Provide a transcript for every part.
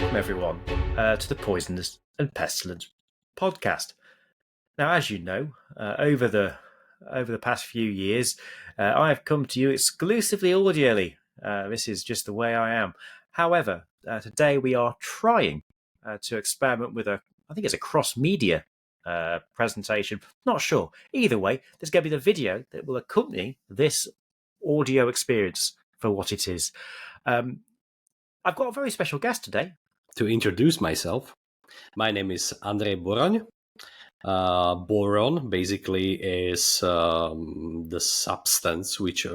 welcome everyone to the Poisonous and Pestilent podcast. Now, as you know, over the past few years, I have come to you exclusively audially. This is just the way I am. However, today we are trying to experiment with I think it's a cross-media presentation. Not sure. Either way, there's going to be the video that will accompany this audio experience for what it is. I've got a very special guest today. To introduce myself, my name is Andrej Boron. Boron basically is the substance which,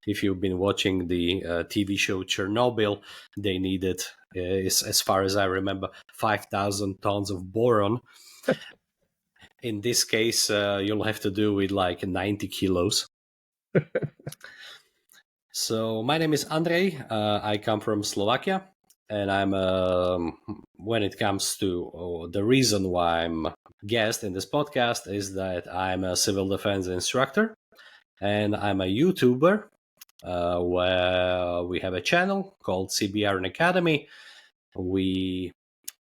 if you've been watching the TV show Chernobyl, they needed, is, as far as I remember, 5,000 tons of boron. In this case, you'll have to do with like 90 kilos. So my name is Andrej. I come from Slovakia, and I'm when it comes to the reason why I'm guest in this podcast is that I'm a civil defense instructor, and I'm a YouTuber where we have a channel called CBRN Academy. We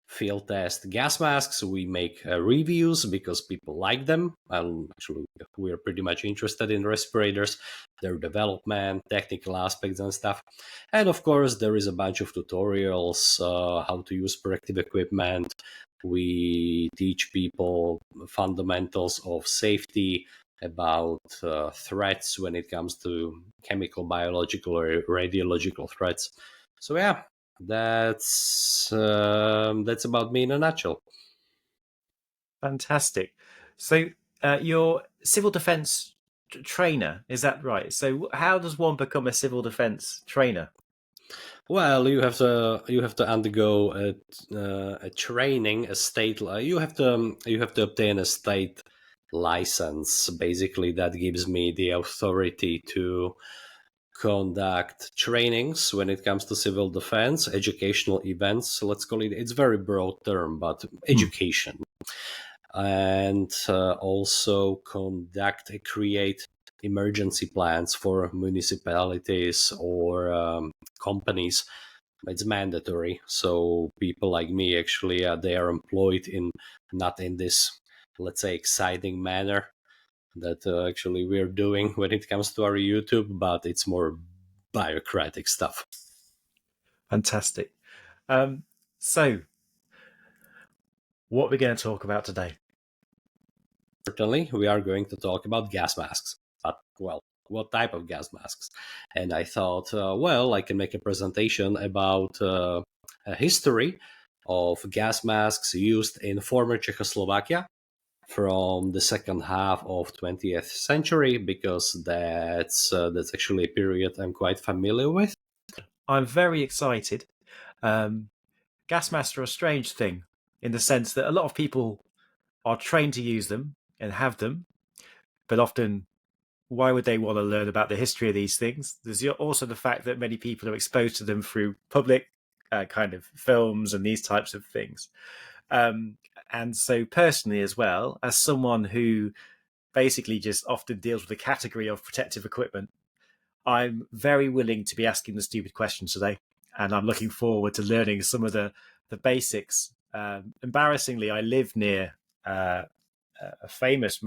field test gas masks. We make reviews because people like them, and actually we're pretty much interested in respirators, their development, technical aspects and stuff. And of course there is a bunch of tutorials how to use protective equipment. We teach people fundamentals of safety, about threats when it comes to chemical, biological or radiological threats. So yeah, that's about me in a nutshell. Fantastic. So you're civil defense trainer, is that right? So how does one become a civil defense trainer? Well, you have to undergo a training, a state. You have to obtain a state license. Basically, that gives me the authority to conduct trainings when it comes to civil defense, educational events, let's call it. It's a very broad term, but education. And also create emergency plans for municipalities or companies. It's mandatory. So people like me, actually, they are employed not in this, let's say, exciting manner that actually we're doing when it comes to our YouTube, but it's more bureaucratic stuff. Fantastic. So what are we going to talk about today? Certainly, we are going to talk about gas masks. But, well, what type of gas masks? And I thought, I can make a presentation about a history of gas masks used in former Czechoslovakia from the second half of 20th century, because that's actually a period I'm quite familiar with. I'm very excited. Gas masks are a strange thing in the sense that a lot of people are trained to use them and have them, but often why would they want to learn about the history of these things? There's also the fact that many people are exposed to them through public kind of films and these types of things. And so personally as well, as someone who basically just often deals with the category of protective equipment, I'm very willing to be asking the stupid questions today. And I'm looking forward to learning some of the basics. Embarrassingly, I live near a famous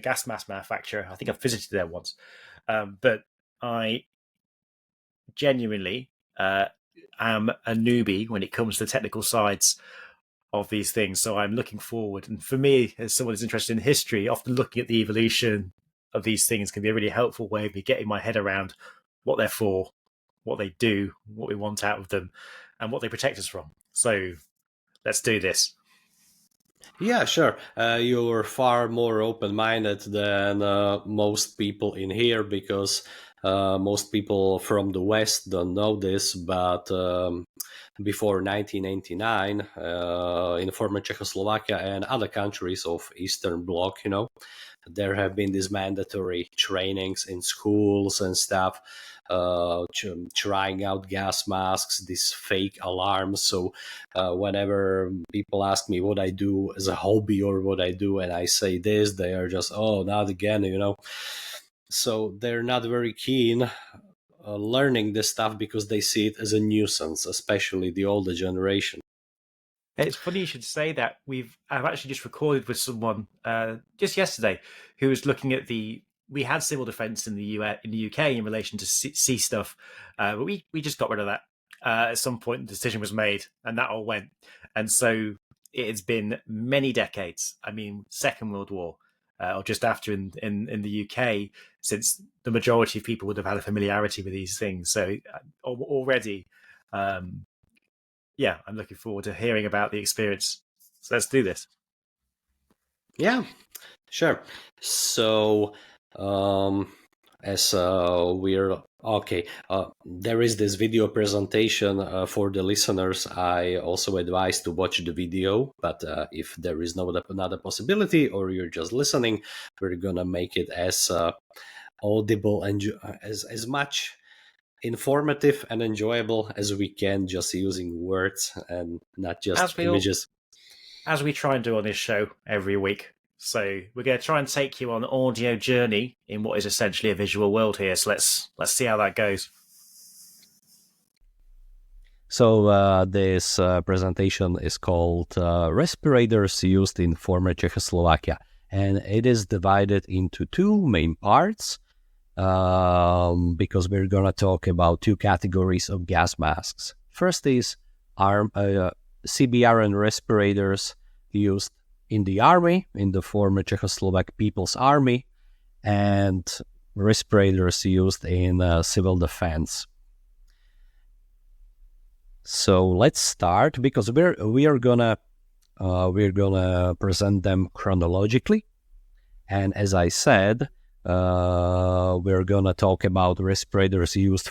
gas mask manufacturer. I think I've visited there once. But I genuinely am a newbie when it comes to the technical sides of these things. So I'm looking forward. And for me, as someone who's interested in history, often looking at the evolution of these things can be a really helpful way of me getting my head around what they're for, what they do, what we want out of them, and what they protect us from. So let's do this. Yeah, sure. You're far more open-minded than most people in here, because most people from the West don't know this, but before 1989, in former Czechoslovakia and other countries of Eastern Bloc, there have been these mandatory trainings in schools and stuff, trying out gas masks, these fake alarms. So whenever people ask me what I do as a hobby or what I do, and I say this, they are just, oh, not again, So they're not very keen learning this stuff because they see it as a nuisance, especially the older generation. It's funny you should say that. I've actually just recorded with someone just yesterday who was looking at we had civil defence in the UK in relation to sea stuff, but we just got rid of that. At some point, the decision was made, and that all went. And so it has been many decades. I mean, Second World War, or just after in the UK, since the majority of people would have had a familiarity with these things. So already. Yeah, I'm looking forward to hearing about the experience. So let's do this. Yeah, sure. So, as we're okay, there is this video presentation for the listeners. I also advise to watch the video, but if there is no another possibility, or you're just listening, we're gonna make it as audible and as much informative and enjoyable as we can, just using words and not just images. As we try and do on this show every week. So we're going to try and take you on an audio journey in what is essentially a visual world here. So let's see how that goes. So this presentation is called Respirators Used in Former Czechoslovakia. And it is divided into two main parts. Because we're going to talk about two categories of gas masks. First is CBRN respirators used in the army, in the former Czechoslovak People's Army, and respirators used in civil defense. So let's start, because we're gonna present them chronologically, and as I said, we're gonna talk about respirators used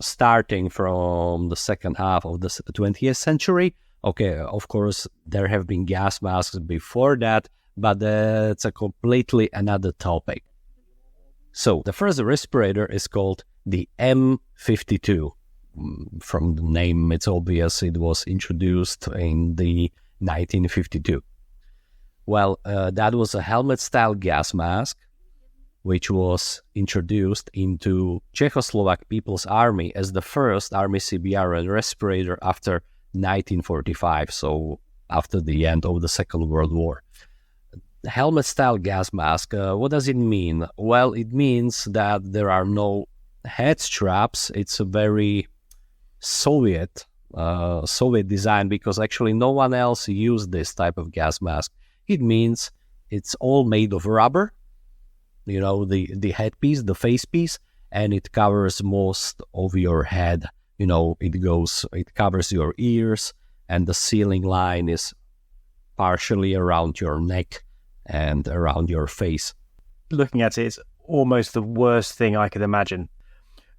starting from the second half of the 20th century. Okay, of course, there have been gas masks before that, but that's a completely another topic. So the first respirator is called the M52. From the name, it's obvious it was introduced in the 1952. Well, that was a helmet-style gas mask, which was introduced into Czechoslovak People's Army as the first Army CBRN respirator after 1945, so after the end of the Second World War. The helmet-style gas mask, what does it mean? Well, it means that there are no head straps. It's a very Soviet design, because actually no one else used this type of gas mask. It means it's all made of rubber, the headpiece, the face piece, and it covers most of your head. It covers your ears, and the ceiling line is partially around your neck and around your face. Looking at it, it's almost the worst thing I could imagine.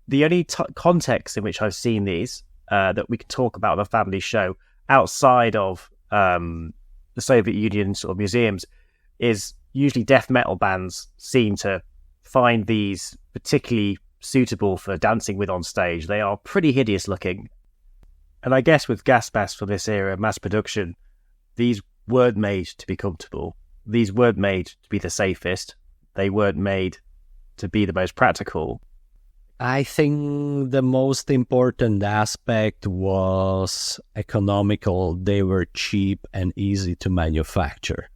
The only context in which I've seen these that we can talk about on a family show outside of the Soviet Union sort of museums is usually death metal bands seem to find these particularly suitable for dancing with on stage. They are pretty hideous looking. And I guess with gas masks for this era, mass production, these weren't made to be comfortable. These weren't made to be the safest. They weren't made to be the most practical. I think the most important aspect was economical. They were cheap and easy to manufacture.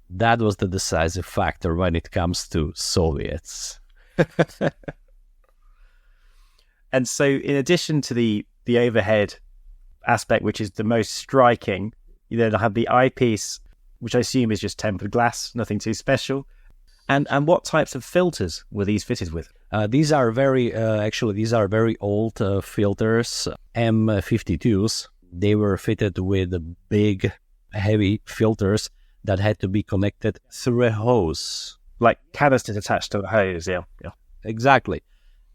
That was the decisive factor when it comes to Soviets. And so in addition to the overhead aspect, which is the most striking, you then have the eyepiece, which I assume is just tempered glass, nothing too special. And what types of filters were these fitted with? These are very old filters, M52s. They were fitted with big, heavy filters that had to be connected through a hose. Like canisters attached to a hose, yeah. Exactly.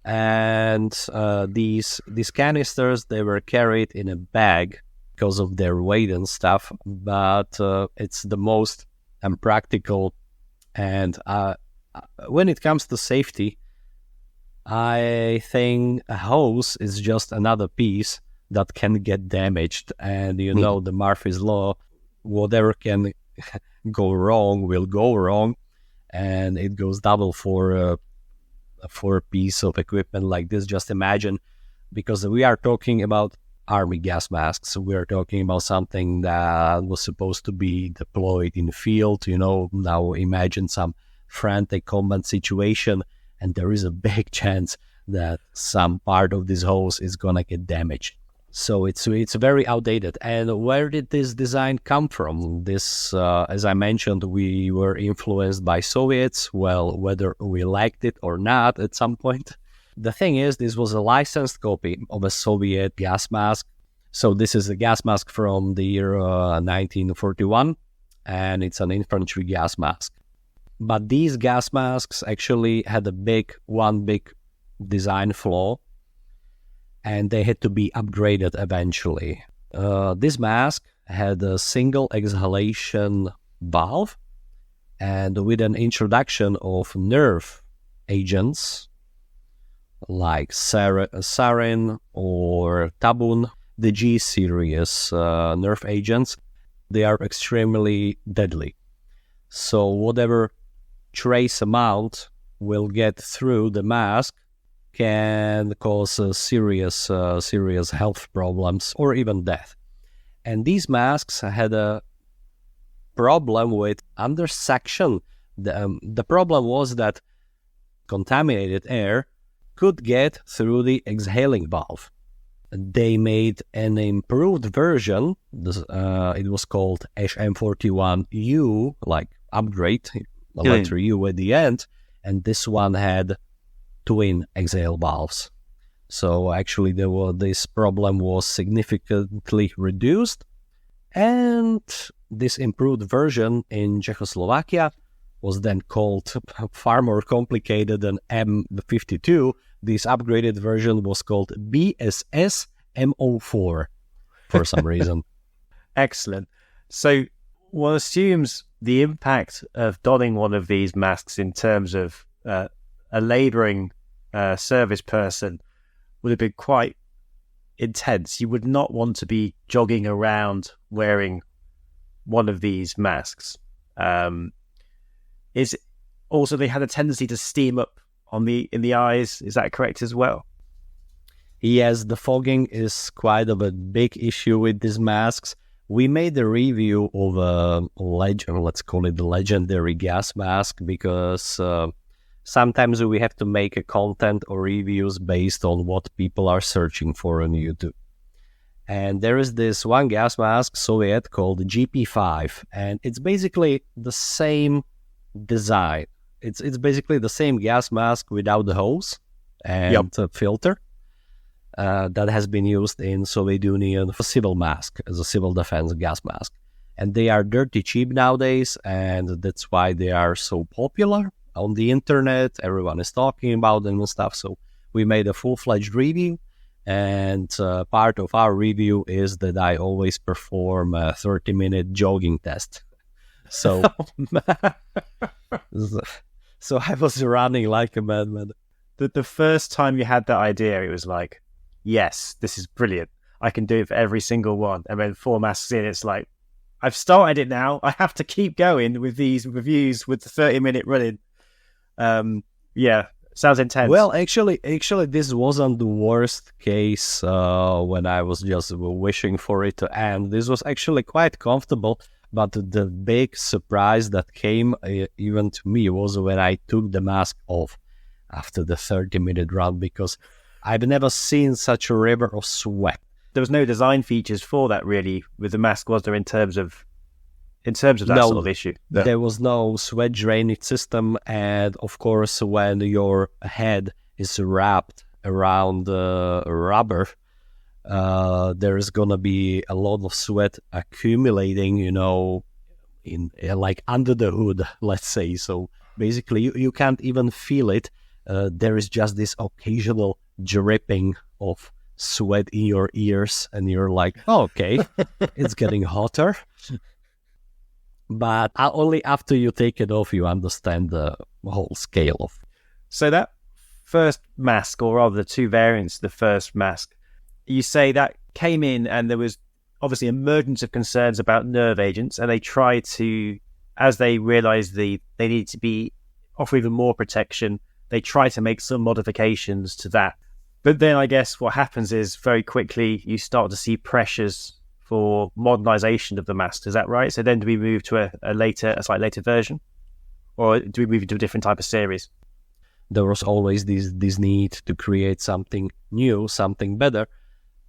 And these canisters, they were carried in a bag because of their weight and stuff, but it's the most impractical. And when it comes to safety, I think a hose is just another piece that can get damaged. And the Murphy's Law, whatever can go wrong will go wrong. And it goes double for for a piece of equipment like this. Just imagine, because we are talking about army gas masks. We are talking about something that was supposed to be deployed in the field. Now imagine some frantic combat situation, and there is a big chance that some part of this hose is gonna get damaged. So it's very outdated. And where did this design come from? This, as I mentioned, we were influenced by Soviets. Well, whether we liked it or not at some point. The thing is, this was a licensed copy of a Soviet gas mask. So this is a gas mask from the year 1941, and it's an infantry gas mask. But these gas masks actually had one big design flaw, and they had to be upgraded eventually. This mask had a single exhalation valve, and with an introduction of nerve agents like sarin or tabun, the G series nerve agents, they are extremely deadly. So whatever trace amount will get through the mask can cause serious health problems or even death. And these masks had a problem with undersection. The problem was that contaminated air could get through the exhaling valve. They made an improved version. It was called HM41U, like upgrade, the letter U at the end, and this one had twin exhale valves. So actually this problem was significantly reduced, and this improved version in Czechoslovakia was then called, far more complicated than M52. This upgraded version was called BSS MO4 for some reason. Excellent. So one assumes the impact of donning one of these masks in terms of a labouring service person would have been quite intense. You would not want to be jogging around wearing one of these masks. Is also they had a tendency to steam up in the eyes. Is that correct as well? Yes, the fogging is quite of a big issue with these masks. We made a review of let's call it the legendary gas mask, because sometimes we have to make a content or reviews based on what people are searching for on YouTube. And there is this one gas mask, Soviet, called GP5, and it's basically the same design. It's basically the same gas mask without the hose and a filter that has been used in Soviet Union for civil mask, as a civil defense gas mask. And they are dirty cheap nowadays, and that's why they are so popular on the internet. Everyone is talking about them and stuff. So we made a full-fledged review, and part of our review is that I always perform a 30-minute jogging test. So, so I was running like a madman. The first time you had that idea, it was like, yes, this is brilliant. I can do it for every single one. And then 4 masks in, it's like, I've started it now. I have to keep going with these reviews with the 30-minute running. Yeah, sounds intense. Well, actually, this wasn't the worst case when I was just wishing for it to end. This was actually quite comfortable. But the big surprise that came even to me was when I took the mask off after the 30-minute run, because I've never seen such a river of sweat. There was no design features for that really with the mask, was there, in terms of that sort of issue? No. There was no sweat drainage system, and of course when your head is wrapped around rubber, there is gonna be a lot of sweat accumulating, in like under the hood, let's say. So basically, you can't even feel it. There is just this occasional dripping of sweat in your ears, and you're like, oh, okay, it's getting hotter. But only after you take it off, you understand the whole scale of. So that first mask, or rather the 2 variants, the first mask, you say that came in and there was obviously emergence of concerns about nerve agents, and they tried to, as they realized they needed to offer even more protection, they try to make some modifications to that. But then I guess what happens is very quickly you start to see pressures for modernization of the mask. Is that right? So then do we move to a slightly later version? Or do we move into a different type of series? There was always this need to create something new, something better.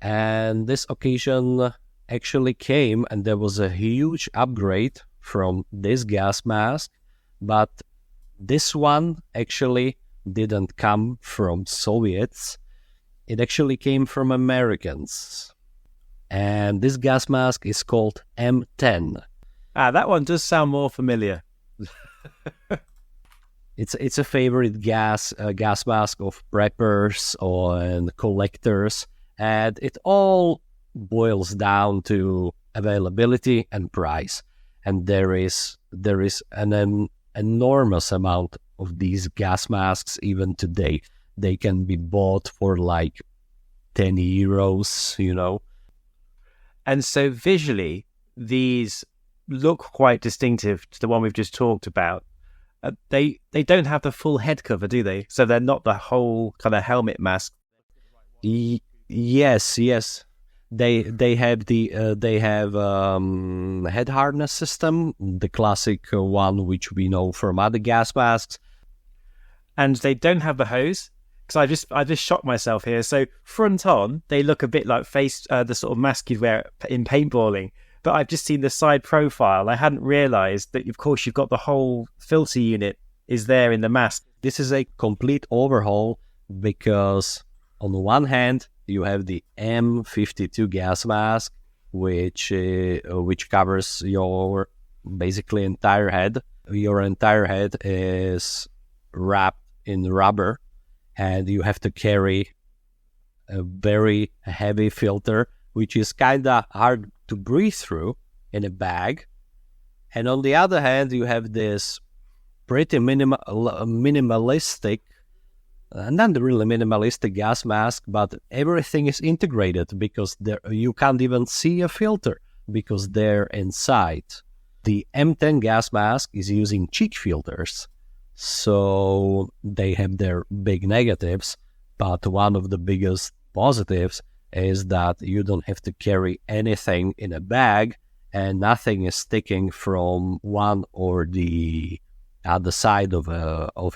And this occasion actually came, and there was a huge upgrade from this gas mask. But this one actually didn't come from Soviets. It actually came from Americans. And this gas mask is called M10. That one does sound more familiar. It's a favorite gas mask of preppers and collectors, and it all boils down to availability and price. And there is an enormous amount of these gas masks even today. They can be bought for like 10 euros, you know. And so visually, these look quite distinctive to the one we've just talked about. They don't have the full head cover, do they? So they're not the whole kind of helmet mask. Yes. They have head harness system, the classic one which we know from other gas masks, and they don't have the hose. Because I just shocked myself here. So front on, they look a bit like the sort of mask you'd wear in paintballing. But I've just seen the side profile. I hadn't realised that, of course, you've got the whole filter unit is there in the mask. This is a complete overhaul because on the one hand, you have the M52 gas mask, which covers your basically entire head. Your entire head is wrapped in rubber, and you have to carry a very heavy filter, which is kind of hard to breathe through in a bag. And on the other hand, you have this pretty minimalistic, not really minimalistic gas mask, but everything is integrated because you can't even see a filter because they're inside. The M10 gas mask is using cheek filters, so they have their big negatives, but one of the biggest positives is that you don't have to carry anything in a bag and nothing is sticking from one or the other side of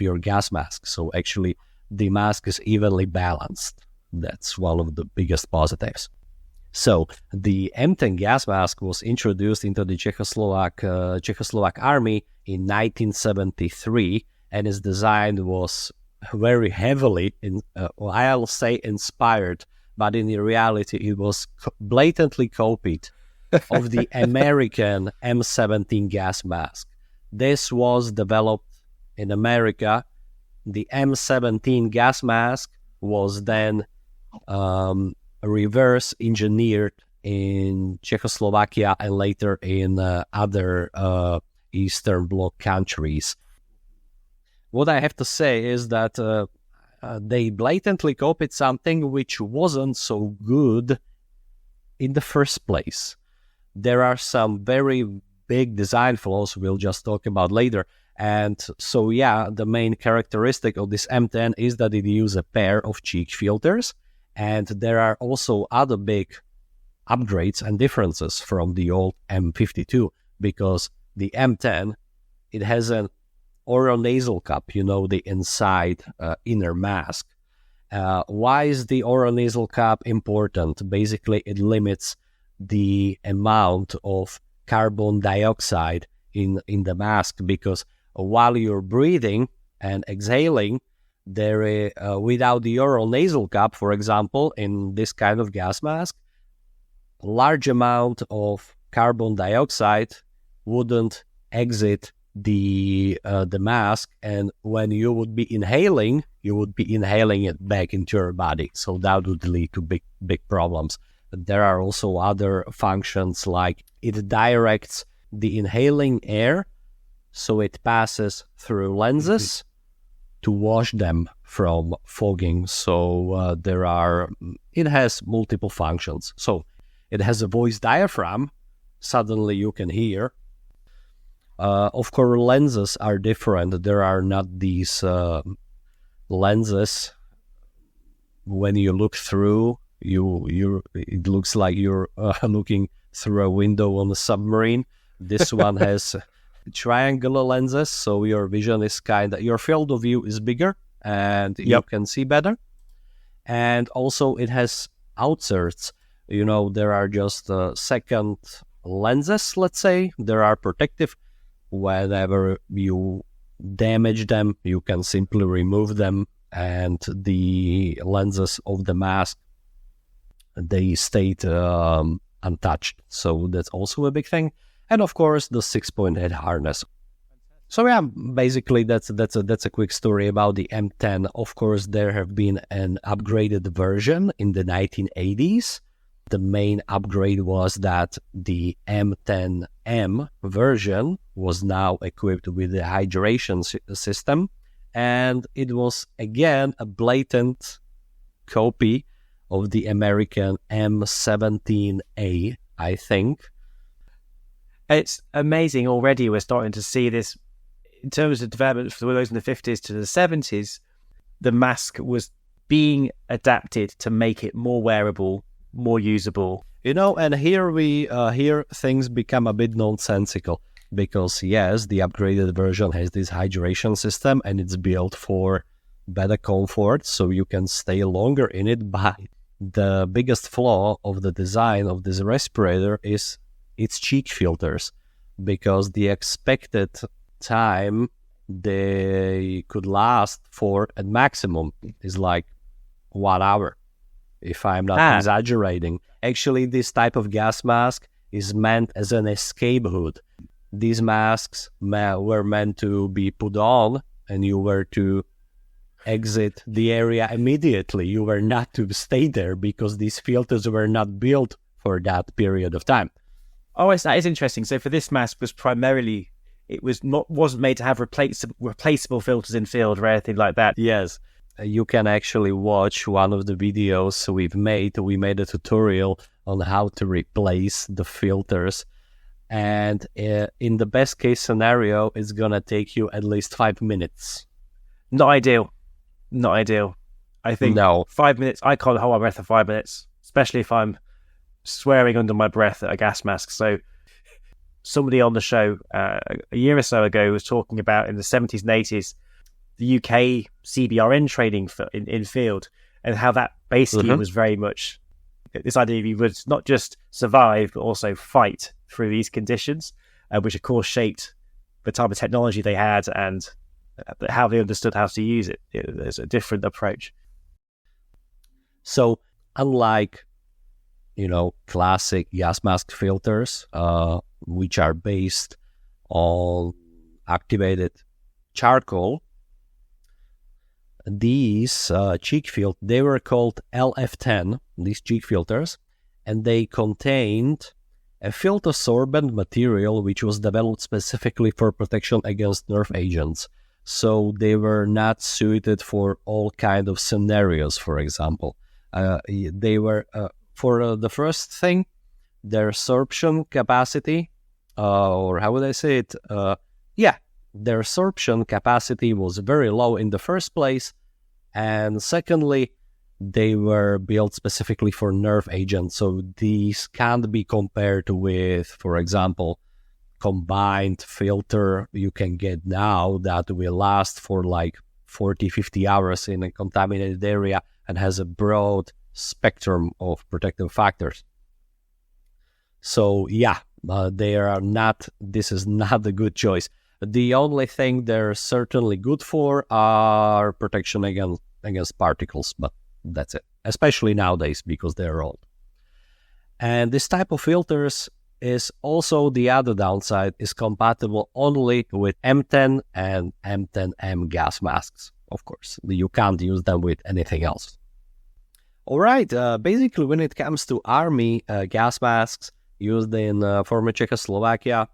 your gas mask. So actually the mask is evenly balanced. That's one of the biggest positives. So the M10 gas mask was introduced into the Czechoslovak army in 1973, and its design was very heavily, I'll say inspired, but in reality it was blatantly copied of the American M17 gas mask. This was developed in America. The M17 gas mask was then reverse engineered in Czechoslovakia and later in other Eastern Bloc countries. What I have to say is that they blatantly copied something which wasn't so good in the first place. There are some very big design flaws we'll just talk about later. And so, yeah, the main characteristic of this M10 is that it uses a pair of cheek filters. And there are also other big upgrades and differences from the old M52, because the M10, it has an oronasal cup, the inside inner mask. Why is the oronasal cup important? Basically, it limits the amount of carbon dioxide in the mask, because while you're breathing and exhaling, without the oronasal cup, for example, in this kind of gas mask, a large amount of carbon dioxide wouldn't exit the mask, and when you would be inhaling it back into your body. So that would lead to big problems. But there are also other functions, like it directs the inhaling air so it passes through lenses to wash them from fogging. So it has multiple functions. So it has a voice diaphragm. Suddenly you can hear. Of course, lenses are different. There are not these lenses, when you look through, it looks like you're looking through a window on a submarine. This one has triangular lenses, so your vision is your field of view is bigger and you can see better. And also it has outserts. There are just second lenses, let's say. There are protective. Whenever you damage them, you can simply remove them, and the lenses of the mask, they stayed untouched. So that's also a big thing. And of course, the 6.8 harness. So yeah, basically that's a quick story about the M10. Of course, there have been an upgraded version in the 1980s. The main upgrade was that the M10M version was now equipped with the hydration system, and it was again a blatant copy of the American M17A, I think. It's amazing already. We're starting to see this in terms of development for those in the 50s to the 70s. The mask was being adapted to make it more wearable, more usable. And here things become a bit nonsensical, because yes, the upgraded version has this hydration system and it's built for better comfort, so you can stay longer in it. But the biggest flaw of the design of this respirator is its cheek filters, because the expected time they could last for at maximum is like 1 hour, if I'm not exaggerating. Actually, this type of gas mask is meant as an escape hood. These masks were meant to be put on and you were to exit the area immediately. You were not to stay there, because these filters were not built for that period of time. Oh, that is interesting. So for this mask was primarily, it wasn't made to have replaceable filters in field or anything like that. Yes. You can actually watch one of the videos we've made. We made a tutorial on how to replace the filters. And in the best case scenario, it's going to take you at least 5 minutes. Not ideal. I think 5 minutes, I can't hold my breath for 5 minutes, especially if I'm swearing under my breath at a gas mask. So somebody on the show a year or so ago was talking about in the 70s and 80s, the UK CBRN training in field, and how that basically was very much this idea of you would not just survive, but also fight through these conditions, which of course shaped the type of technology they had and how they understood how to use it. There's a different approach. So unlike, classic gas mask filters, which are based on activated charcoal, these cheek filters, they were called LF10, these cheek filters, and they contained a filter sorbent material which was developed specifically for protection against nerve agents. So they were not suited for all kind of scenarios, for example. They were, for the first thing, their absorption capacity, or how would I say it? Their absorption capacity was very low in the first place. And secondly, they were built specifically for nerve agents. So these can't be compared with, for example, combined filter you can get now that will last for like 40, 50 hours in a contaminated area and has a broad spectrum of protective factors. So this is not a good choice. The only thing they're certainly good for are protection against particles, but that's it, especially nowadays because they're old. And this type of filters is also, the other downside, is compatible only with M10 and M10M gas masks. Of course, you can't use them with anything else. All right, basically when it comes to army gas masks used in former Czechoslovakia,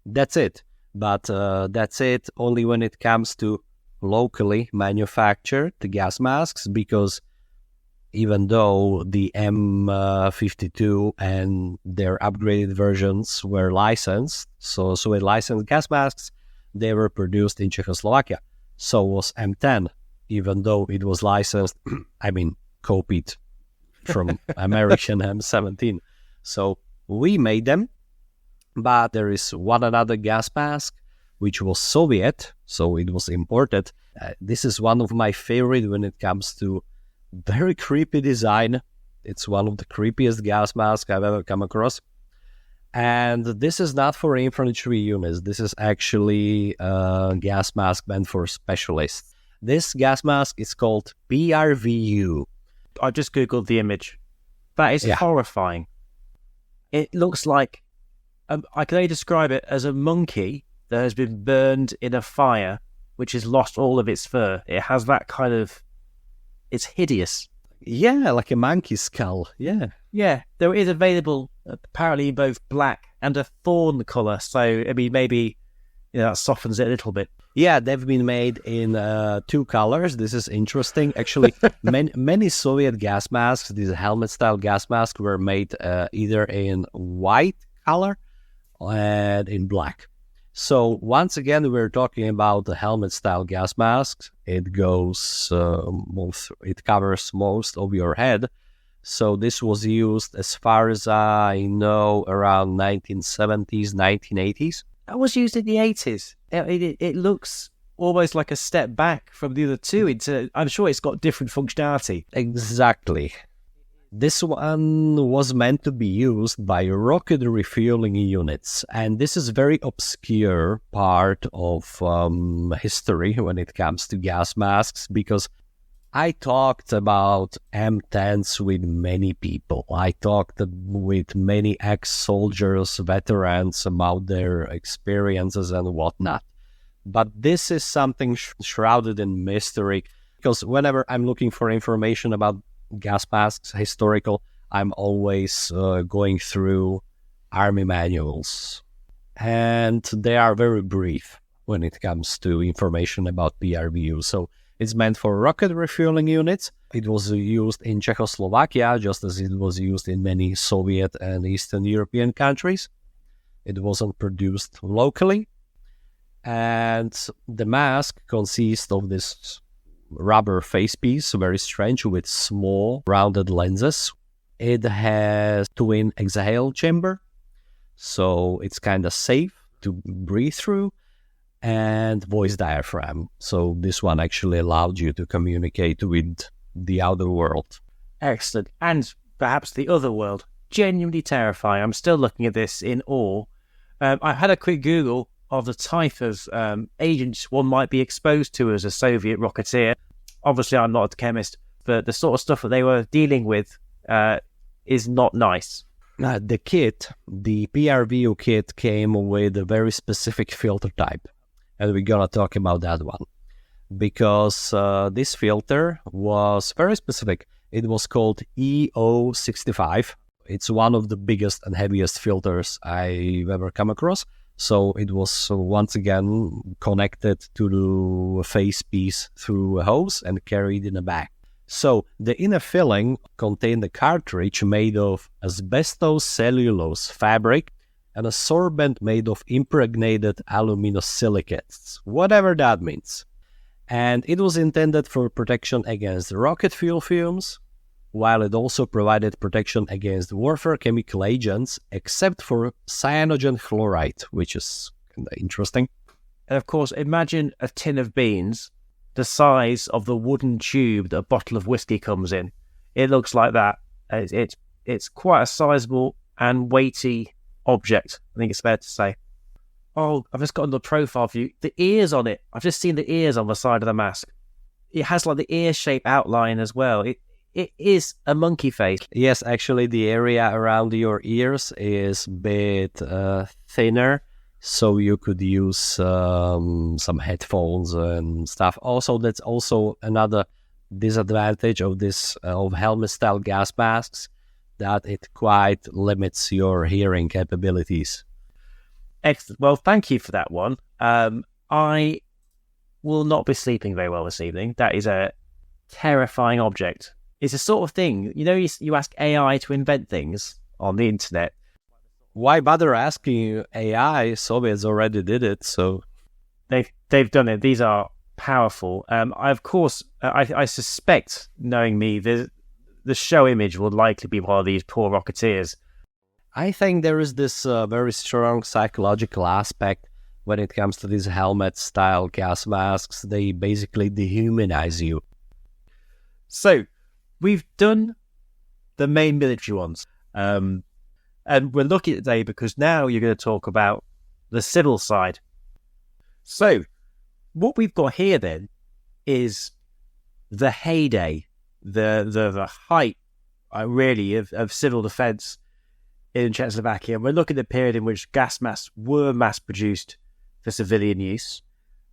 that's it. But that's it only when it comes to locally manufactured gas masks, because even though the M52 and their upgraded versions were licensed, so with licensed gas masks, they were produced in Czechoslovakia. So was M10. even though it was licensed, copied from American M17. So we made them, but there is one another gas mask, which was Soviet, so it was imported. This is one of my favorite when it comes to very creepy design. It's one of the creepiest gas masks I've ever come across. And this is not for infantry units. This is actually a gas mask meant for specialists. This gas mask is called PRVU. I just googled the image. That is horrifying. It looks like, I can only describe it as a monkey that has been burned in a fire, which has lost all of its fur. It has that kind of, it's hideous. Yeah, like a monkey skull. Yeah. Yeah, there is available apparently in both black and a thorn colour. So, maybe that softens it a little bit. Yeah, they've been made in 2 colors. This is interesting. Actually, many Soviet gas masks, these helmet-style gas masks, were made either in white color and in black. So once again, we're talking about the helmet-style gas masks. It goes, it covers most of your head. So this was used, as far as I know, around 1970s, 1980s. That was used in the 80s. It looks almost like a step back from the other two. I'm sure it's got different functionality. Exactly. This one was meant to be used by rocket refueling units, and this is very obscure part of history when it comes to gas masks, because I talked about M10s with many people. I talked with many ex-soldiers, veterans about their experiences and whatnot. But this is something shrouded in mystery, because whenever I'm looking for information about gas masks, historical, I'm always going through army manuals. And they are very brief when it comes to information about PRVU. So it's meant for rocket refueling units. It was used in Czechoslovakia, just as it was used in many Soviet and Eastern European countries. It wasn't produced locally. And the mask consists of this rubber facepiece, very strange, with small rounded lenses. It has twin exhale chamber, so it's kind of safe to breathe through, and voice diaphragm. So this one actually allowed you to communicate with the outer world. Excellent. And perhaps the other world. Genuinely terrifying. I'm still looking at this in awe. I had a quick Google of the type of agents one might be exposed to as a Soviet rocketeer. Obviously, I'm not a chemist, but the sort of stuff that they were dealing with is not nice. The kit, the PRVU kit, came with a very specific filter type, and we're going to talk about that one. Because this filter was very specific. It was called EO65. It's one of the biggest and heaviest filters I've ever come across. So it was once again connected to the facepiece through a hose and carried in a bag. So the inner filling contained a cartridge made of asbestos cellulose fabric and a sorbent made of impregnated aluminosilicates, whatever that means. And it was intended for protection against rocket fuel fumes, while it also provided protection against warfare chemical agents, except for cyanogen chloride, which is kind of interesting. And of course, imagine a tin of beans the size of the wooden tube that a bottle of whiskey comes in. It looks like that. It's quite a sizable and weighty object, I think it's fair to say. Oh, I've just got the profile view. The ears on it. I've just seen the ears on the side of the mask. It has like the ear shape outline as well. It is a monkey face. Yes, actually the area around your ears is a bit thinner, so you could use some headphones and stuff. Also, that's also another disadvantage of this of helmet-style gas masks, that it quite limits your hearing capabilities. Excellent. Well, thank you for that one. I will not be sleeping very well this evening. That is a terrifying object. It's the sort of thing, you ask AI to invent things on the internet. Why bother asking AI? Soviets already did it, so... They've done it. These are powerful. I suspect, knowing me, the show image will likely be one of these poor rocketeers. I think there is this very strong psychological aspect when it comes to these helmet-style gas masks. They basically dehumanize you. So, we've done the main military ones. And we're lucky today because now you're going to talk about the civil side. So, what we've got here then is the heyday, the height, really, of civil defence in Czechoslovakia. And we're looking at the period in which gas masks were mass-produced for civilian use.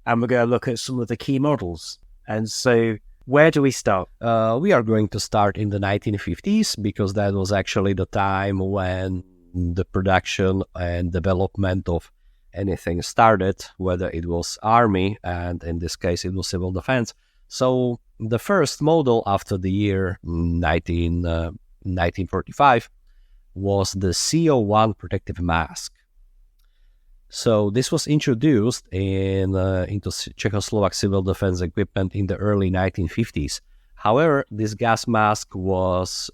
And we're going to look at some of the key models. And so, where do we start? We are going to start in the 1950s because that was actually the time when the production and development of anything started, whether it was army, and in this case it was civil defense. So the first model after the year 1945 was the CO1 protective mask. So this was introduced into Czechoslovak civil defense equipment in the early 1950s. However, this gas mask was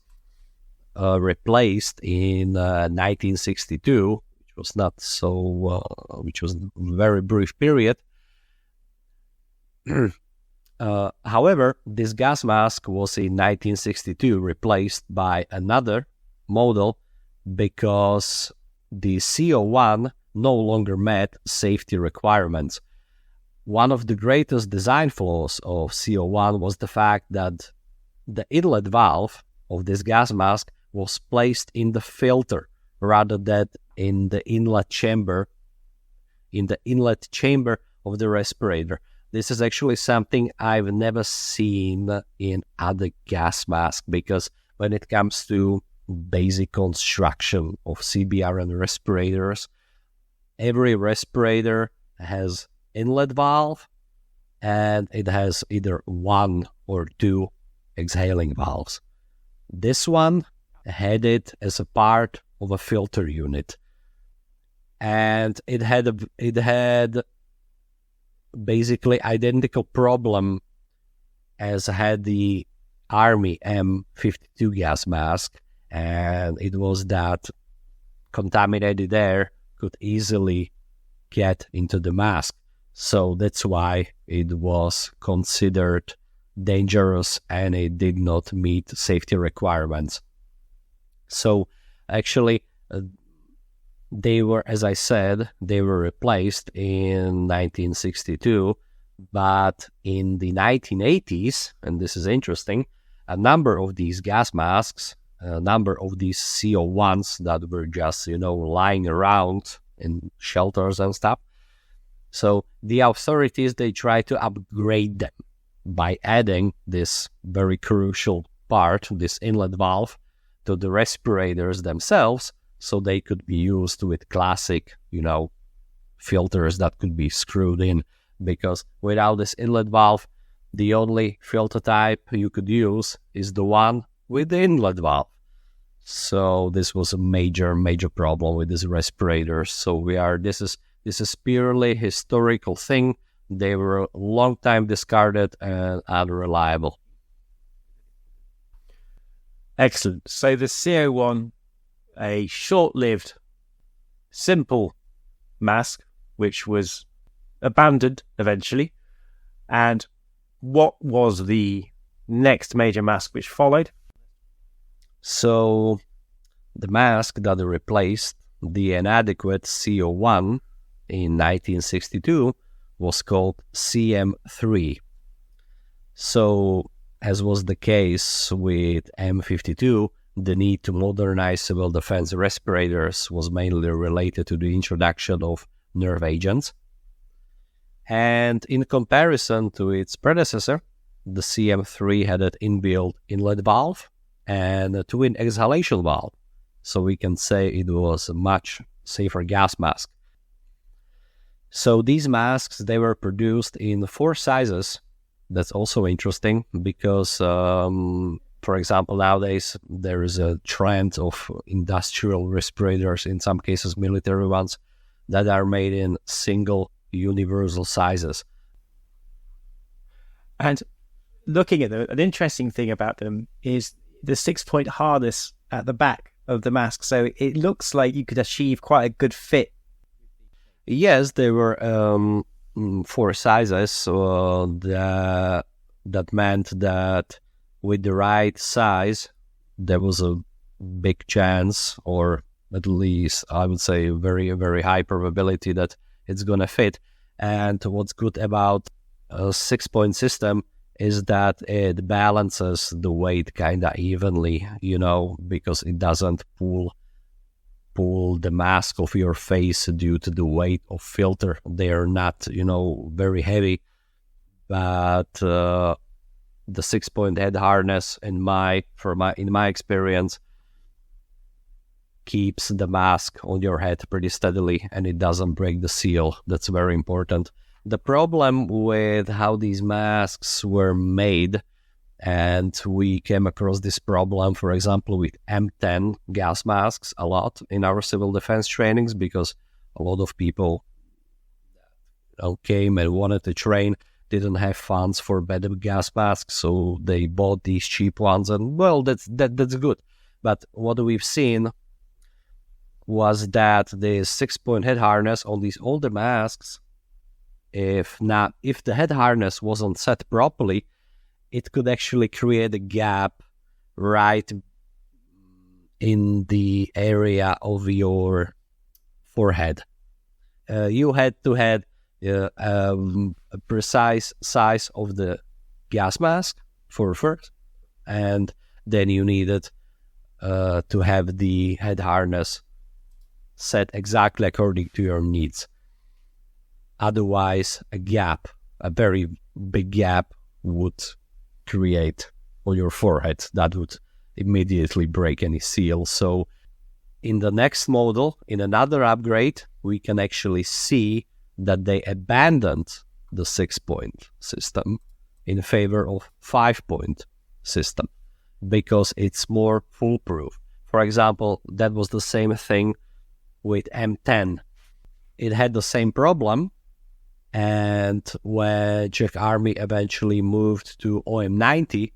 replaced in 1962, which was a very brief period. However, this gas mask was in 1962 replaced by another model because the CO1 no longer met safety requirements. One of the greatest design flaws of CO1 was the fact that the inlet valve of this gas mask was placed in the filter rather than in the inlet chamber of the respirator. This is actually something I've never seen in other gas masks, because when it comes to basic construction of CBRN respirators, every respirator has inlet valve and it has either one or two exhaling valves. This one had it as a part of a filter unit, and it had basically identical problem as had the Army M52 gas mask, and it was that contaminated air could easily get into the mask. So that's why it was considered dangerous and it did not meet safety requirements. So actually, they were, as I said, they were replaced in 1962, but in the 1980s, and this is interesting, a number of these gas masks, a number of these CO1s that were just, lying around in shelters and stuff. So the authorities, they tried to upgrade them by adding this very crucial part, this inlet valve, to the respirators themselves, so they could be used with classic, filters that could be screwed in. Because without this inlet valve, the only filter type you could use is the one with the inlet valve. So this was a major problem with these respirators. So this is purely historical thing. They were a long time discarded and unreliable. Excellent. So the CO1, a short-lived, simple mask, which was abandoned eventually. And what was the next major mask which followed? So the mask that replaced the inadequate CO1 in 1962 was called CM3. So, as was the case with M52, the need to modernize civil defense respirators was mainly related to the introduction of nerve agents. And in comparison to its predecessor, the CM3 had an inbuilt inlet valve and a twin exhalation valve. So we can say it was a much safer gas mask. So these masks, they were produced in 4 sizes. That's also interesting because, for example, nowadays there is a trend of industrial respirators, in some cases military ones, that are made in single universal sizes. And looking at them, an interesting thing about them is the 6-point harness at the back of the mask. So it looks like you could achieve quite a good fit. Yes, there were 4 sizes, so that meant that with the right size, there was a big chance, or at least I would say very, very high probability that it's going to fit. And what's good about a 6-point system is that it balances the weight kind of evenly, because it doesn't pull the mask off your face due to the weight of filter. They are not, very heavy, but the 6-point head harness, in my experience, keeps the mask on your head pretty steadily, and it doesn't break the seal. That's very important. The problem with how these masks were made, and we came across this problem, for example, with M10 gas masks a lot in our civil defense trainings, because a lot of people came and wanted to train, didn't have funds for better gas masks, so they bought these cheap ones, and well, that's good. But what we've seen was that the 6-point head harness on these older masks, if the head harness wasn't set properly, it could actually create a gap right in the area of your forehead. You had to have a precise size of the gas mask for first, and then you needed to have the head harness set exactly according to your needs. Otherwise, a very big gap, would create on your forehead that would immediately break any seal. So in the next model, in another upgrade, we can actually see that they abandoned the 6-point system in favor of 5-point system because it's more foolproof. For example, that was the same thing with M10. It had the same problem, and when Czech Army eventually moved to OM90,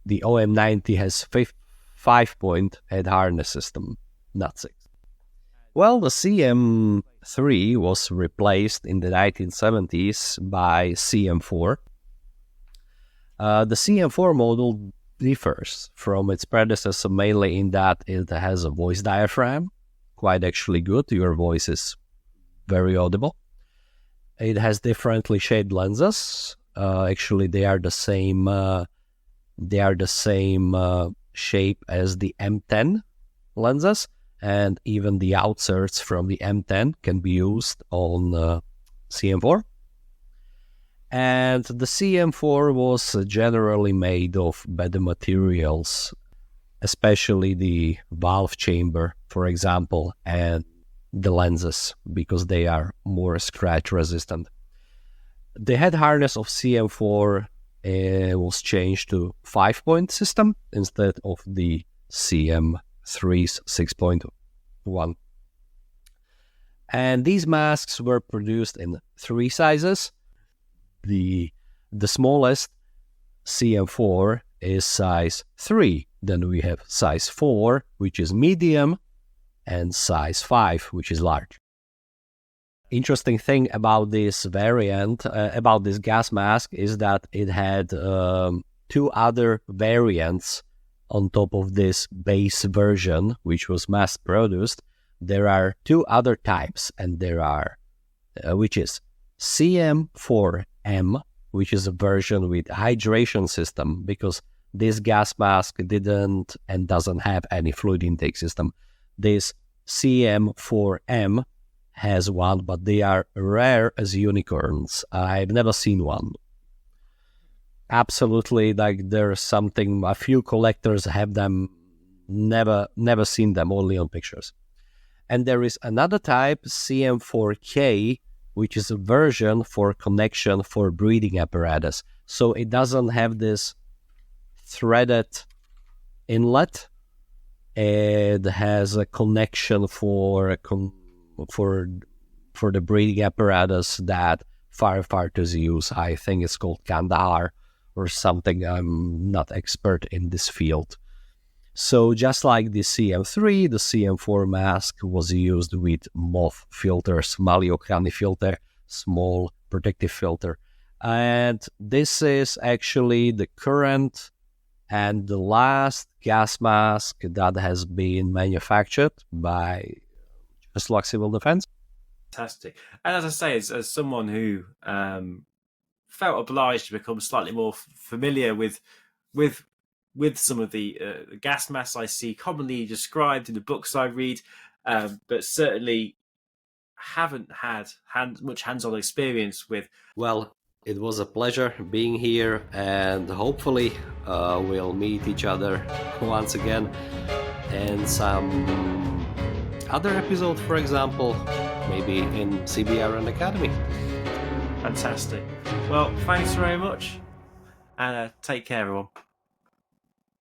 the OM90 has 5-point head harness system, not 6. Well, the CM3 was replaced in the 1970s by CM4. The CM4 model differs from its predecessor mainly in that it has a voice diaphragm, quite actually good. Your voice is very audible. It has differently shaped lenses. Actually, they are the same. Shape as the M10 lenses, and even the outserts from the M10 can be used on CM4. And the CM4 was generally made of better materials, especially the valve chamber, for example, and the lenses, because they are more scratch resistant. The head harness of CM4 was changed to 5-point system instead of the CM3's 6.1. And these masks were produced in 3 sizes. The smallest CM4 is size 3. Then we have size 4, which is medium, and size 5, which is large. Interesting thing about this variant, about this gas mask, is that it had 2 other variants on top of this base version, which was mass produced. There are 2 other types, and there are, which is CM4M, which is a version with hydration system, because this gas mask didn't and doesn't have any fluid intake system. This CM4M has one, but they are rare as unicorns. I've never seen one. Absolutely, like there's something, a few collectors have them, never seen them, only on pictures. And there is another type, CM4K, which is a version for connection for breathing apparatus. So it doesn't have this threaded inlet. It has a connection for the breathing apparatus that firefighters use. I think it's called Kandahar or something. I'm not expert in this field. So just like the CM3, the CM4 mask was used with MOF filters, Mali-Ochrany filter, small protective filter. And this is actually the current and the last gas mask that has been manufactured by Czechoslovak Civil Defense. Fantastic. And as I say, as someone who felt obliged to become slightly more familiar with some of the gas masks I see commonly described in the books I read, but certainly haven't had much hands-on experience with. Well, it was a pleasure being here, and hopefully we'll meet each other once again in some other episode, for example, maybe in CBRN Academy. Fantastic. Well, thanks very much, and take care, everyone.